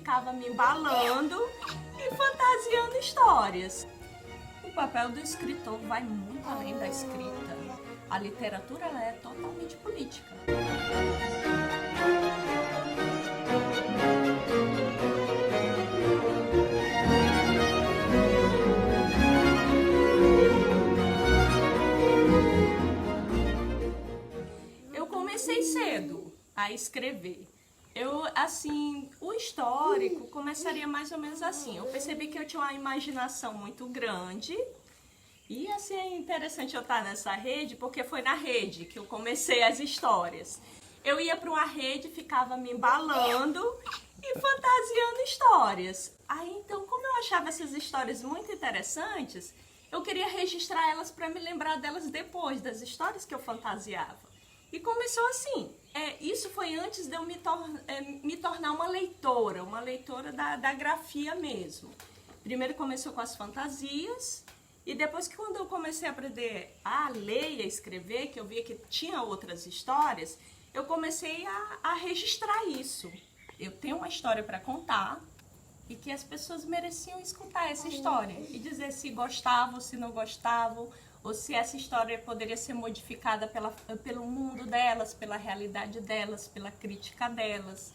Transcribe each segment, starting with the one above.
ficava me embalando e fantasiando histórias. O papel do escritor vai muito além da escrita. A literatura ela é totalmente política. Eu comecei cedo a escrever. O histórico começaria mais ou menos assim. Eu percebi que eu tinha uma imaginação muito grande. E assim é interessante eu estar nessa rede, porque foi na rede que eu comecei as histórias. Eu ia para uma rede, ficava me embalando e fantasiando histórias. Aí então, como eu achava essas histórias muito interessantes, eu queria registrar elas para me lembrar delas depois, das histórias que eu fantasiava. E começou assim. Isso foi antes de eu me tornar uma leitora da grafia mesmo. Primeiro começou com as fantasias, e depois que quando eu comecei a aprender a ler e a escrever, que eu via que tinha outras histórias, eu comecei a registrar isso. Eu tenho uma história para contar e que as pessoas mereciam escutar essa história e dizer se gostavam, se não gostavam, ou se essa história poderia ser modificada pelo mundo delas, pela realidade delas, pela crítica delas.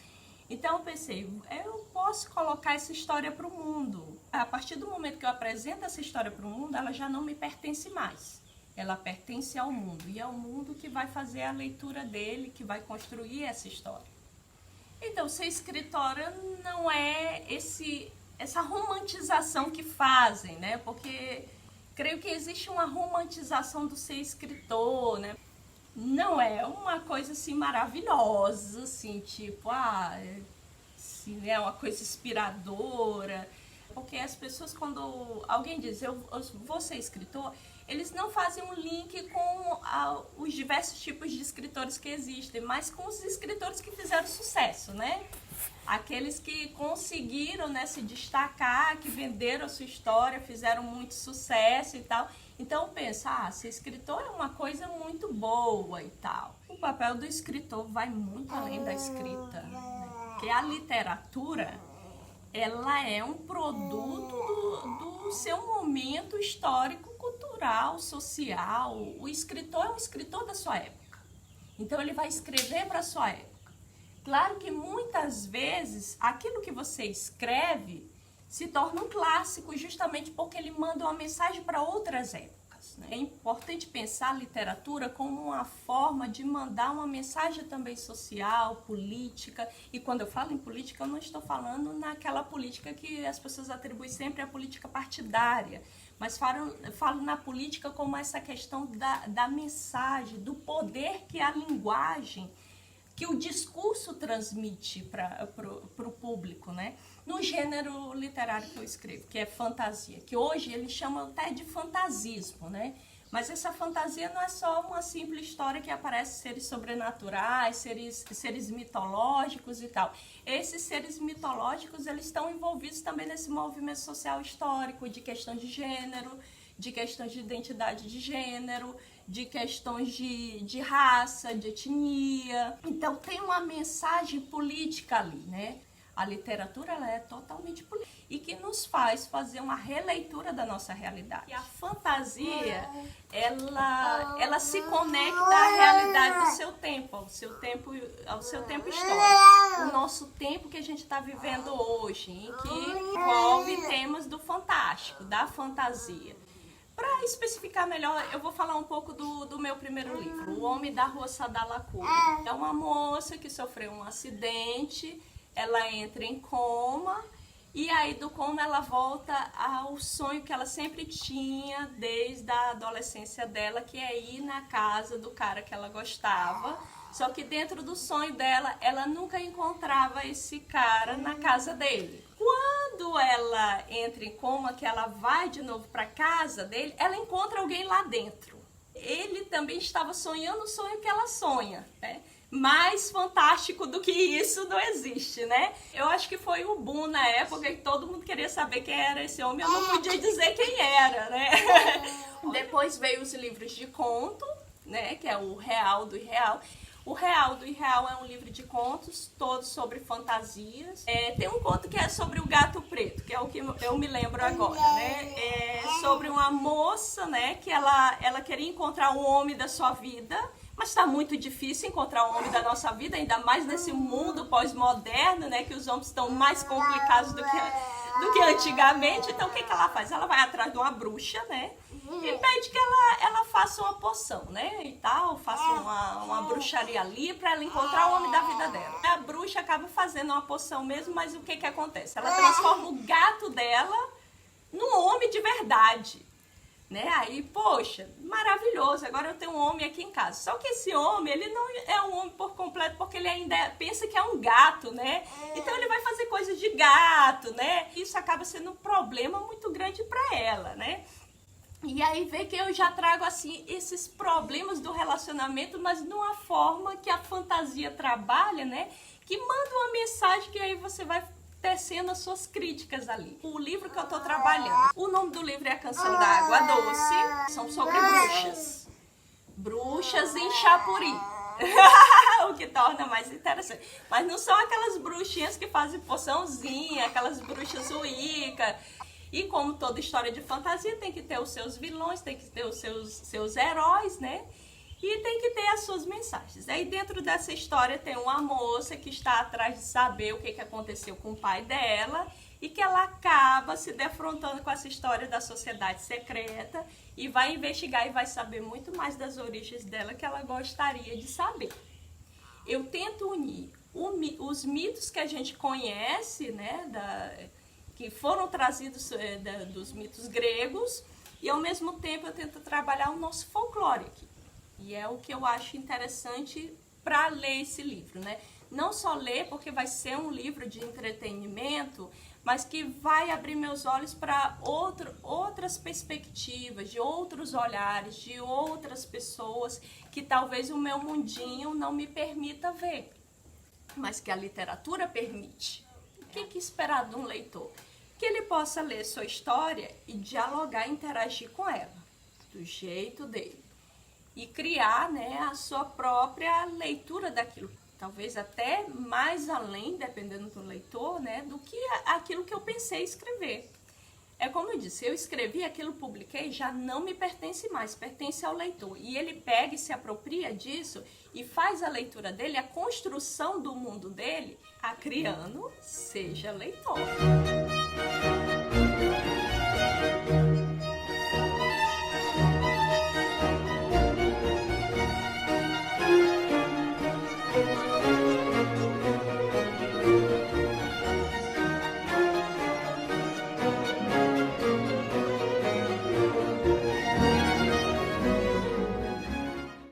Então eu pensei, eu posso colocar essa história para o mundo. A partir do momento que eu apresento essa história para o mundo, ela já não me pertence mais. Ela pertence ao mundo, e é o mundo que vai fazer a leitura dele, que vai construir essa história. Então, ser escritora não é essa romantização que fazem, né? Porque creio que existe uma romantização do ser escritor, né? Não é uma coisa assim maravilhosa, assim, tipo, assim, é uma coisa inspiradora. Porque as pessoas, quando alguém diz, eu vou ser escritor, eles não fazem um link com os diversos tipos de escritores que existem, mas com os escritores que fizeram sucesso, né? Aqueles que conseguiram, né, se destacar, que venderam a sua história, fizeram muito sucesso e tal. Então pensa, ser escritor é uma coisa muito boa e tal. O papel do escritor vai muito além da escrita, né? Porque a literatura, ela é um produto do seu momento histórico, cultural, social. O escritor é um escritor da sua época. Então ele vai escrever para a sua época. Claro que muitas vezes aquilo que você escreve se torna um clássico justamente porque ele manda uma mensagem para outras épocas, né? É importante pensar a literatura como uma forma de mandar uma mensagem também social, política. E quando eu falo em política, eu não estou falando naquela política que as pessoas atribuem sempre à política partidária, mas falo na política como essa questão da mensagem, do poder que a linguagem, que o discurso transmite para o público, né? No gênero literário que eu escrevo, que é fantasia, que hoje eles chamam até de fantasismo, né? Mas essa fantasia não é só uma simples história que aparece seres sobrenaturais, seres mitológicos e tal. Esses seres mitológicos, eles estão envolvidos também nesse movimento social histórico de questão de gênero, de questões de identidade de gênero, de questões de raça, de etnia. Então tem uma mensagem política ali, né? A literatura ela é totalmente política e que nos faz fazer uma releitura da nossa realidade. E a fantasia, ela se conecta à realidade do seu tempo, ao seu tempo histórico. O nosso tempo que a gente está vivendo hoje, em que envolve temas do fantástico, da fantasia. Para especificar melhor, eu vou falar um pouco do meu primeiro livro, O Homem da Rua Sadalacu. É uma moça que sofreu um acidente, ela entra em coma, e aí do coma ela volta ao sonho que ela sempre tinha desde a adolescência dela, que é ir na casa do cara que ela gostava. Só que dentro do sonho dela, ela nunca encontrava esse cara na casa dele. Quando ela entra em coma, que ela vai de novo para casa dele, ela encontra alguém lá dentro. Ele também estava sonhando o sonho que ela sonha, né? Mais fantástico do que isso não existe, né? Eu acho que foi o boom na época que todo mundo queria saber quem era esse homem. Eu não podia dizer quem era, né? Depois veio os livros de conto, né? Que é o Real do Irreal. O Real do Irreal é um livro de contos, todos sobre fantasias. Tem um conto que é sobre o gato preto, que é o que eu me lembro agora, né? É sobre uma moça, né, que ela queria encontrar o homem da sua vida, mas está muito difícil encontrar o homem da nossa vida, ainda mais nesse mundo pós-moderno, né, que os homens estão mais complicados do que antigamente. Então, o que ela faz? Ela vai atrás de uma bruxa, né, e pede que ela faça uma poção, né, e tal, faça uma bruxaria ali para ela encontrar o homem da vida dela. A bruxa acaba fazendo uma poção mesmo, mas o que acontece? Ela transforma o gato dela num homem de verdade, né? Aí, poxa, maravilhoso, agora eu tenho um homem aqui em casa. Só que esse homem, ele não é um homem por completo, porque ele ainda pensa que é um gato, né? Então ele vai fazer coisas de gato, né? Isso acaba sendo um problema muito grande para ela, né? E aí vê que eu já trago, assim, esses problemas do relacionamento, mas de uma forma que a fantasia trabalha, né? Que manda uma mensagem que aí você vai tecendo as suas críticas ali. O livro que eu tô trabalhando, o nome do livro é A Canção da Água Doce, são sobre bruxas. Bruxas em Chapuri. O que torna mais interessante. Mas não são aquelas bruxinhas que fazem poçãozinha, aquelas bruxas Wicca. E como toda história de fantasia, tem que ter os seus vilões, tem que ter os seus heróis, né? E tem que ter as suas mensagens. Aí dentro dessa história tem uma moça que está atrás de saber o que aconteceu com o pai dela e que ela acaba se defrontando com essa história da sociedade secreta e vai investigar e vai saber muito mais das origens dela que ela gostaria de saber. Eu tento unir os mitos que a gente conhece, né, que foram trazidos dos mitos gregos, e ao mesmo tempo eu tento trabalhar o nosso folclore aqui. E é o que eu acho interessante para ler esse livro, né? Não só ler, porque vai ser um livro de entretenimento, mas que vai abrir meus olhos para outras perspectivas, de outros olhares, de outras pessoas que talvez o meu mundinho não me permita ver, mas que a literatura permite. O que esperar de um leitor? Que ele possa ler sua história e dialogar, interagir com ela, do jeito dele. E criar, né, a sua própria leitura daquilo. Talvez até mais além, dependendo do leitor, né, do que aquilo que eu pensei escrever. É como eu disse, eu escrevi, aquilo publiquei, já não me pertence mais, pertence ao leitor. E ele pega e se apropria disso e faz a leitura dele, a construção do mundo dele, a criando, seja leitor.